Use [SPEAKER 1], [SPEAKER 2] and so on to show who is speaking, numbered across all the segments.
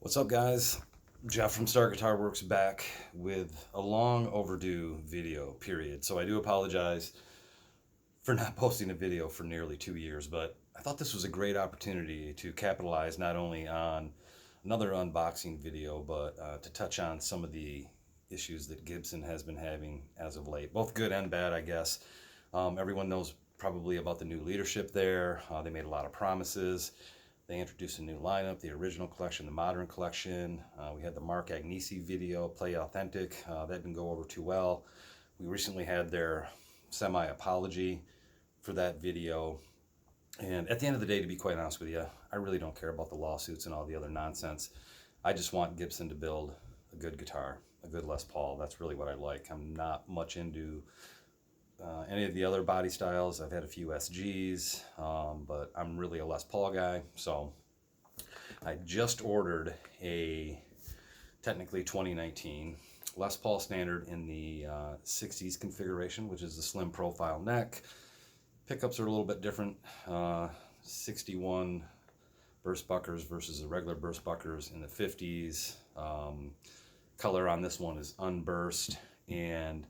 [SPEAKER 1] What's up, guys? Jeff from Star Guitar Works back with a long overdue video, period. So I do apologize for not posting a video for nearly 2 years, but I thought this was a great opportunity to capitalize not only on another unboxing video, but to touch on some of the issues that Gibson has been having as of late, both good and bad, I guess. Everyone knows probably about the new leadership there. They made a lot of promises. They introduced a new lineup, the original collection, the modern collection. We had the Mark Agnesi video, Play Authentic. That didn't go over too well. We recently had their semi-apology for that video. And at the end of the day, to be quite honest with you, I really don't care about the lawsuits and all the other nonsense. I just want Gibson to build a good guitar, a good Les Paul. That's really what I like. I'm not much into any of the other body styles. I've had a few SGs, but I'm really a Les Paul guy. So I just ordered a technically 2019 Les Paul Standard in the 60s configuration, which is the slim profile neck. Pickups are a little bit different. 61 burst buckers versus the regular burst buckers in the 50s. Color on this one is Unburst, and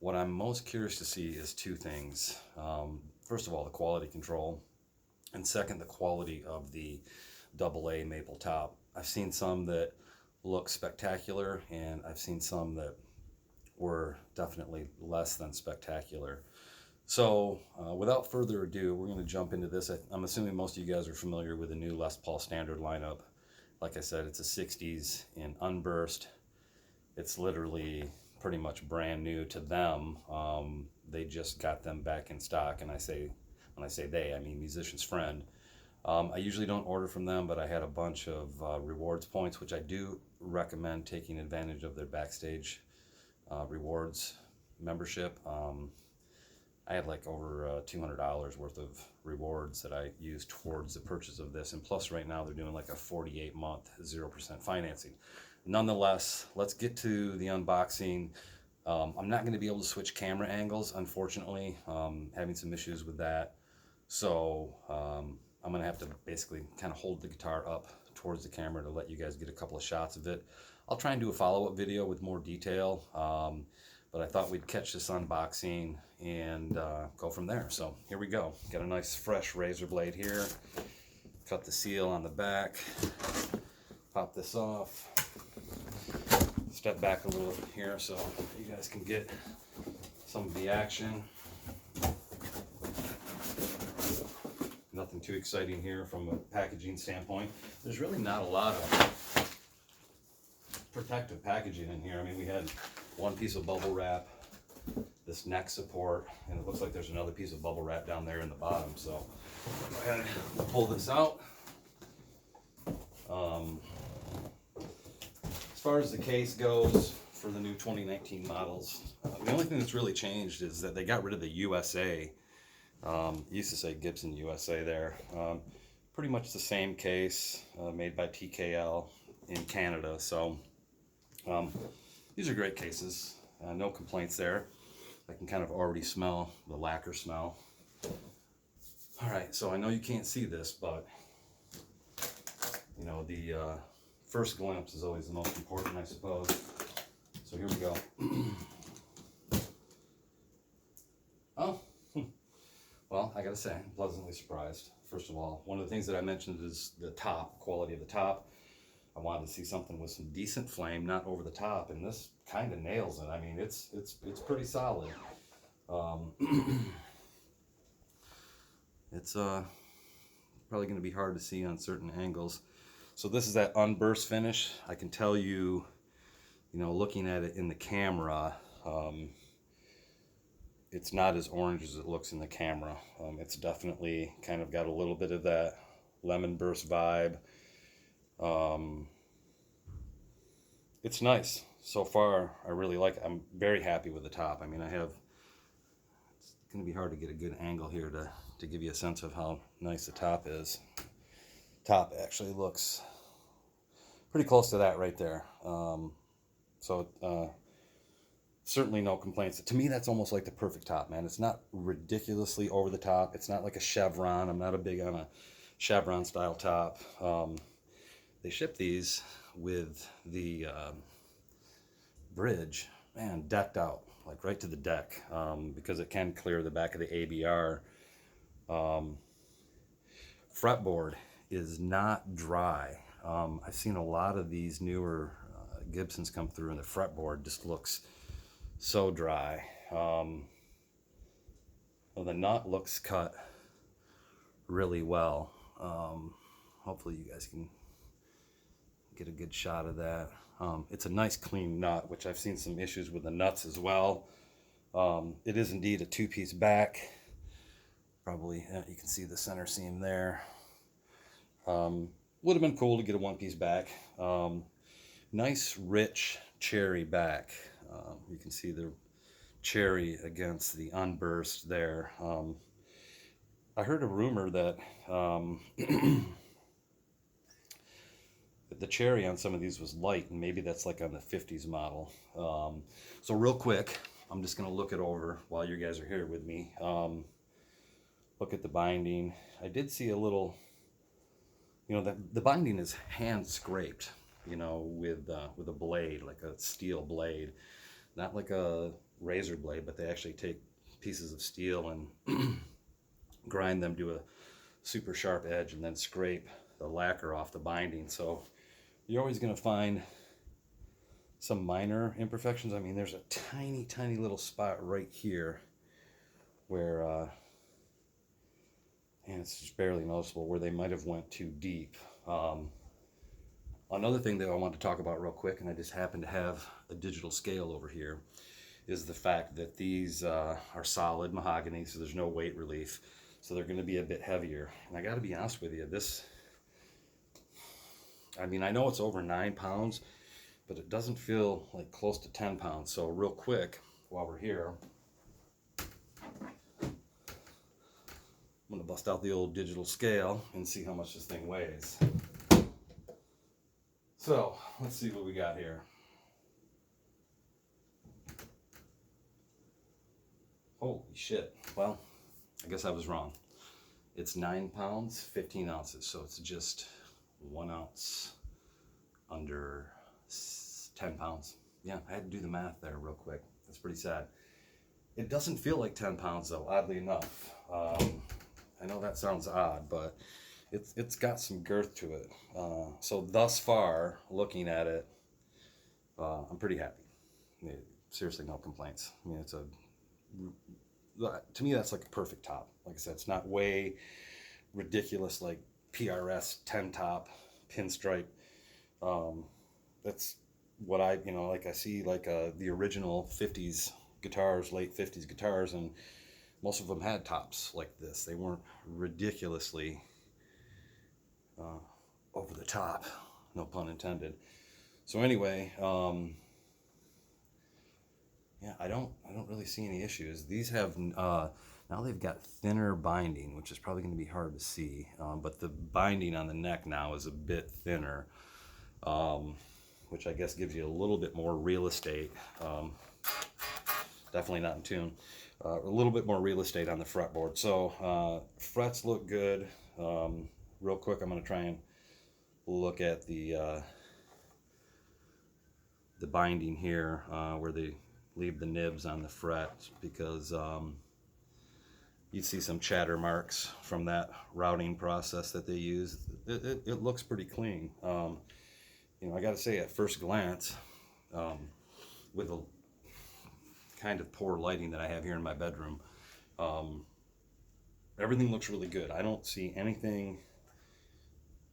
[SPEAKER 1] what I'm most curious to see is two things. First of all, the quality control, and second, the quality of the AA maple top. I've seen some that look spectacular, and I've seen some that were definitely less than spectacular. So without further ado, we're going to jump into this. I'm assuming most of you guys are familiar with the new Les Paul Standard lineup. Like I said, it's a 60s in Unburst. It's literally pretty much brand new to them. They just got them back in stock, and when I say they, I mean Musician's Friend. I usually don't order from them, but I had a bunch of rewards points, which I do recommend taking advantage of their backstage rewards membership. I had like over $200 worth of rewards that I used towards the purchase of this, and plus right now they're doing like a 48-month 0% financing. Nonetheless, let's get to the unboxing. I'm not going to be able to switch camera angles, unfortunately. Having some issues with that. So I'm going to have to basically kind of hold the guitar up towards the camera to let you guys get a couple of shots of it. I'll try and do a follow-up video with more detail, but I thought we'd catch this unboxing and go from there. So here we go. Got a nice fresh razor blade here. Cut the seal on the back. Pop this off. Step back a little here so you guys can get some of the action. Nothing too exciting here from a packaging standpoint. There's really not a lot of protective packaging in here. I mean, we had one piece of bubble wrap, this neck support, and it looks like there's another piece of bubble wrap down there in the bottom. So go ahead and pull this out. As far as the case goes for the new 2019 models, the only thing that's really changed is that they got rid of the USA. Used to say Gibson USA there. Pretty much the same case, made by TKL in Canada. So these are great cases. No complaints there. I can kind of already smell the lacquer smell. All right, so I know you can't see this, but you know, the first glimpse is always the most important, I suppose. So here we go. Oh, well, I gotta say, I'm pleasantly surprised. First of all, one of the things that I mentioned is the top, quality of the top. I wanted to see something with some decent flame, not over the top, and this kind of nails it. I mean, it's pretty solid. It's probably going to be hard to see on certain angles. So this is that Unburst finish. I can tell you, looking at it in the camera, it's not as orange as it looks in the camera. It's definitely kind of got a little bit of that lemon burst vibe. It's nice so far. I really like it. I'm very happy with the top. I mean, it's going to be hard to get a good angle here to give you a sense of how nice the top is. Top actually looks pretty close to that right there. Certainly no complaints. To me, that's almost like the perfect top, man. It's not ridiculously over the top. It's not like a chevron. I'm not a big on a chevron style top. They ship these with the bridge, man, decked out, like right to the deck, because it can clear the back of the ABR. Fretboard is not dry. I've seen a lot of these newer Gibsons come through and the fretboard just looks so dry. Well, the nut looks cut really well. Hopefully you guys can get a good shot of that. It's a nice clean nut, which I've seen some issues with the nuts as well. It is indeed a two-piece back. Probably you can see the center seam there. Would have been cool to get a one-piece back. Nice rich cherry back. You can see the cherry against the Unburst there. I heard a rumor that the cherry on some of these was light, and maybe that's like on the 50s model. So real quick, I'm just going to look it over while you guys are here with me. Look at the binding. I did see a little, you know, the binding is hand scraped, you know, with a blade, like a steel blade, not like a razor blade, but they actually take pieces of steel and grind them to a super sharp edge and then scrape the lacquer off the binding. So you're always going to find some minor imperfections. I mean, there's a tiny little spot right here where and it's just barely noticeable, where they might have went too deep. Another thing that I want to talk about real quick, and I just happen to have a digital scale over here, is the fact that these are solid mahogany, so there's no weight relief, so they're going to be a bit heavier. And I got to be honest with you, this, I mean, I know it's over 9 pounds, but it doesn't feel like close to 10 pounds. So real quick, while we're here, I'm going to bust out the old digital scale and see how much this thing weighs. So let's see what we got here. Holy shit. Well, I guess I was wrong. It's 9 pounds, 15 ounces. So it's just 1 ounce under 10 pounds. Yeah, I had to do the math there real quick. That's pretty sad. It doesn't feel like 10 pounds though, oddly enough. I know that sounds odd, but it's got some girth to it. So thus far, looking at it, I'm pretty happy. Seriously, no complaints. I mean, it's to me, that's like a perfect top. Like I said, it's not way ridiculous like PRS 10 top pinstripe. That's what like I see like the original 50s guitars, late 50s guitars, and most of them had tops like this. They weren't ridiculously over the top, no pun intended. So anyway, yeah, I don't really see any issues. These have now they've got thinner binding, which is probably going to be hard to see, but the binding on the neck now is a bit thinner, which I guess gives you a little bit more real estate. Definitely not in tune. A little bit more real estate on the fretboard. So frets look good. Real quick, I'm going to try and look at the binding here, where they leave the nibs on the fret, because you see some chatter marks from that routing process that they use. It looks pretty clean. You know, I got to say, at first glance, with the kind of poor lighting that I have here in my bedroom, everything looks really good. I don't see anything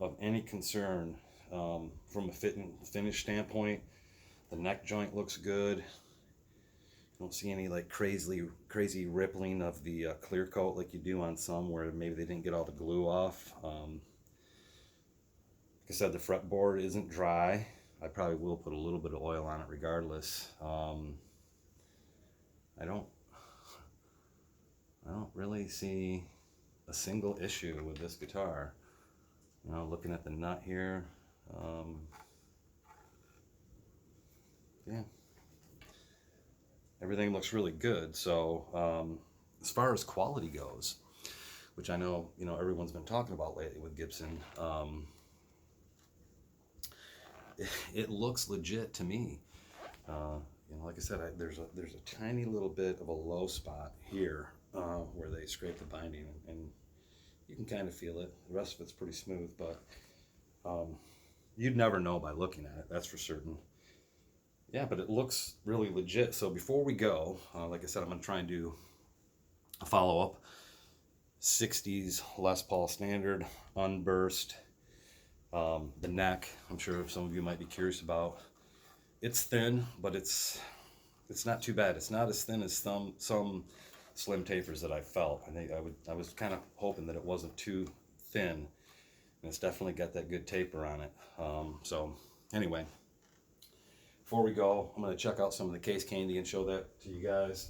[SPEAKER 1] of any concern from a fit and finish standpoint. The neck joint looks good. Don't see any like crazy rippling of the clear coat like you do on some, where maybe they didn't get all the glue off. Like I said, the fretboard isn't dry. I probably will put a little bit of oil on it regardless. I don't really see a single issue with this guitar. You know, looking at the nut here, yeah, everything looks really good. So as far as quality goes, which I know, you know, everyone's been talking about lately with Gibson, it looks legit to me. You know, like I said, there's a tiny little bit of a low spot here where they scrape the binding, and you can kind of feel it. The rest of it's pretty smooth, but you'd never know by looking at it, that's for certain. Yeah, but it looks really legit. So before we go, like I said, I'm going to try and do a follow-up. 60s Les Paul Standard, Unburst. The neck, I'm sure some of you might be curious about. It's thin, but it's not too bad. It's not as thin as some slim tapers that I felt. I think I was kind of hoping that it wasn't too thin, and it's definitely got that good taper on it. So anyway, before we go, I'm going to check out some of the case candy and show that to you guys,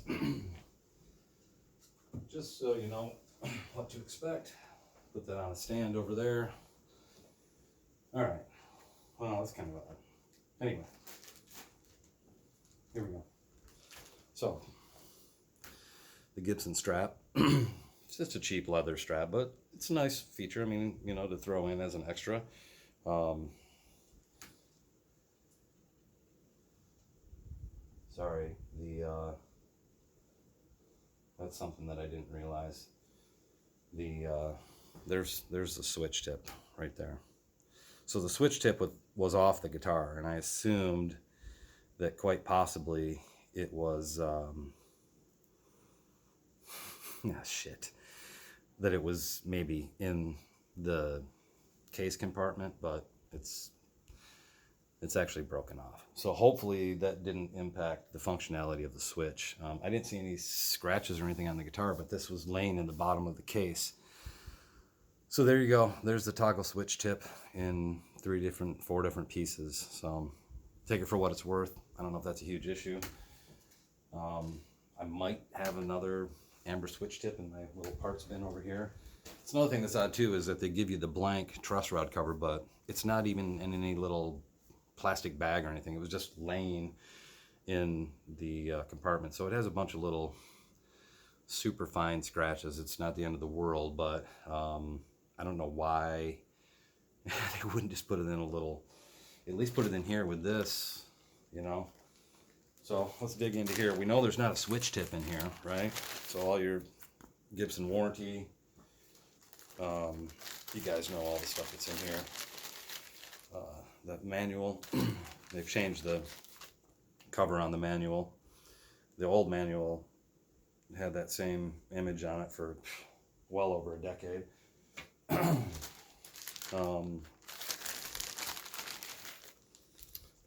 [SPEAKER 1] just so you know what to expect. Put that on a stand over there. All right. Well, that's kind of odd. Anyway, here we go. So, the Gibson strap. It's just a cheap leather strap, but it's a nice feature. I mean, you know, to throw in as an extra. Sorry, that's something that I didn't realize. There's the switch tip right there. So the switch tip was off the guitar, and I assumed that quite possibly it was, that it was maybe in the case compartment, but it's actually broken off. So hopefully that didn't impact the functionality of the switch. I didn't see any scratches or anything on the guitar, but this was laying in the bottom of the case. So there you go. There's the toggle switch tip in 4 different pieces. So take it for what it's worth. I don't know if that's a huge issue. I might have another amber switch tip in my little parts bin over here. It's another thing that's odd too is that they give you the blank truss rod cover, but it's not even in any little plastic bag or anything. It was just laying in the compartment. So it has a bunch of little super fine scratches. It's not the end of the world, but I don't know why they wouldn't just put it in a little, at least put it in here with this, you know. So let's dig into here. We know there's not a switch tip in here, right? So all your Gibson warranty, you guys know all the stuff that's in here. The manual, they've changed the cover on the manual. The old manual had that same image on it for well over a decade.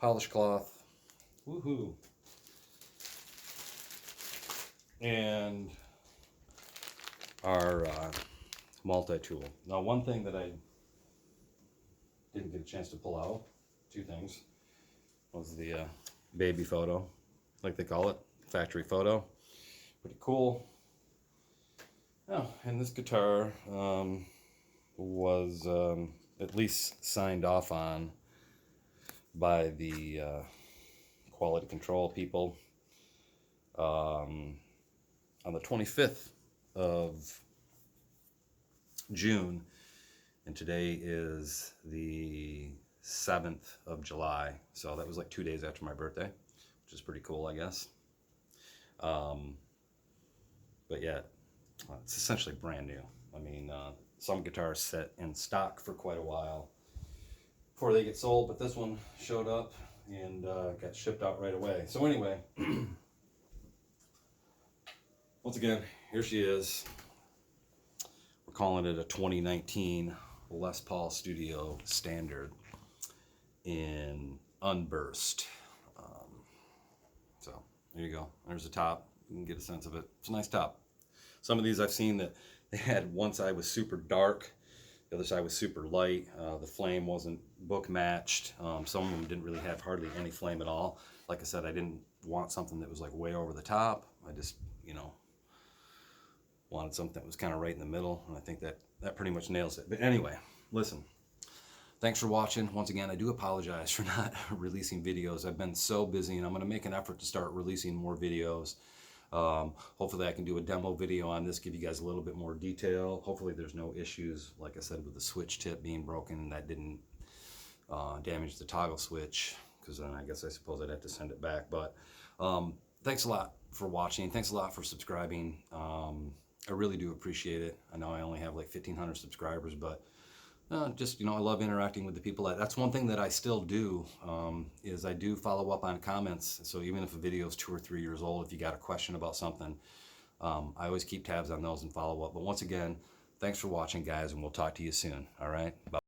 [SPEAKER 1] Polish cloth, woohoo, and our multi-tool. Now, one thing that I didn't get a chance to pull out, 2 things, was the baby photo, like they call it, factory photo. Pretty cool. Oh, and this guitar was at least signed off on by the quality control people on the 25th of June, and today is the 7th of July, so that was like 2 days after my birthday, which is pretty cool, I guess. But yeah, it's essentially brand new. I mean, some guitars sit in stock for quite a while before they get sold, but this one showed up and got shipped out right away. So anyway, once again, here she is. We're calling it a 2019 Les Paul Studio Standard in Unburst. So there you go. There's the top. You can get a sense of it. It's a nice top. Some of these I've seen that they had one side was super dark, the other side was super light. The flame wasn't book matched. Some of them didn't really have hardly any flame at all. Like I said, I didn't want something that was like way over the top. I just, you know, wanted something that was kind of right in the middle, and I think that pretty much nails it. But anyway, listen, thanks for watching. Once again, I do apologize for not releasing videos. I've been so busy, and I'm going to make an effort to start releasing more videos. Hopefully I can do a demo video on this, give you guys a little bit more detail. Hopefully there's no issues, like I said, with the switch tip being broken. That didn't damaged the toggle switch, because then I suppose I'd have to send it back. But thanks a lot for watching. Thanks a lot for subscribing. I really do appreciate it. I know I only have like 1,500 subscribers, but just, I love interacting with the people. That's one thing that I still do, is I do follow up on comments. So even if a video is 2 or 3 years old, if you got a question about something, I always keep tabs on those and follow up. But once again, thanks for watching, guys, and we'll talk to you soon. All right? Bye.